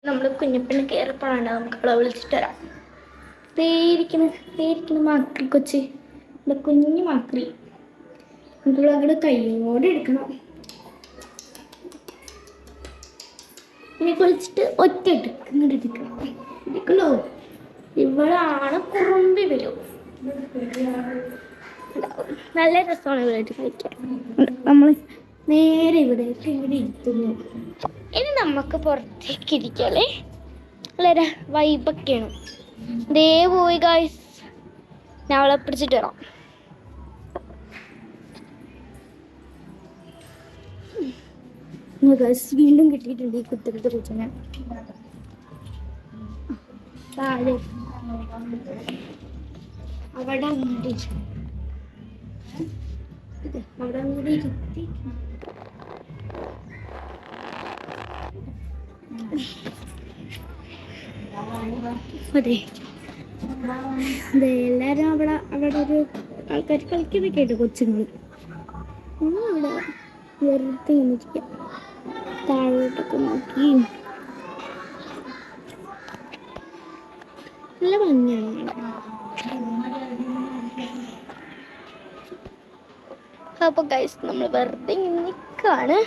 നമ്മൾ കുഞ്ഞപ്പന് കയറിപ്പോഴാണ് നമുക്ക് അവളെ വിളിച്ചിട്ട് തരാം. തേരിക്കണ മാക്രി കൊച്ച്, ഇവിടെ കുഞ്ഞു മാക്രി. നമുക്ക് അവളെ കയ്യോടെ എടുക്കണം. പിന്നെ കുളിച്ചിട്ട് ഒറ്റ ഇങ്ങോട്ട് എടുക്കണോ. ഇവളാണ് കുറുമ്പി വരും. നല്ല രസമാണ് ഇവരായിട്ട് കഴിക്കാൻ. നമ്മൾ നേരെ ഇവിടെ ഇരുത്തുന്നു. ഇനി നമുക്ക് പുറത്തേക്ക് ഇരിക്കല്ലേ, നല്ല വൈബൊക്കെയാണ്. ദേ പോയി ഗായ്സ്, ഞാൻ അവളെ പിടിച്ചിട്ട് വരാം. വീണ്ടും കിട്ടിയിട്ടുണ്ട് ഈ കുത്തിരത്തെ പൂച്ചനെ. താഴെ അവിടെ അങ്ങോട്ട് ഇരുത്തി. അതെ, എല്ലാരും അവിടെ ഒരു ആൾക്കാർ കളിക്കുന്നൊക്കെ ഉണ്ട്, കൊച്ചുങ്ങൾ. അവിടെ വെറുതെ ഇരിക്കാം, താഴോട്ടൊക്കെ നോക്കി. നല്ല ഭംഗിയാണ്. അപ്പൊ ഗൈസ്, നമ്മൾ വെറുതെ നിൽക്കാണ്.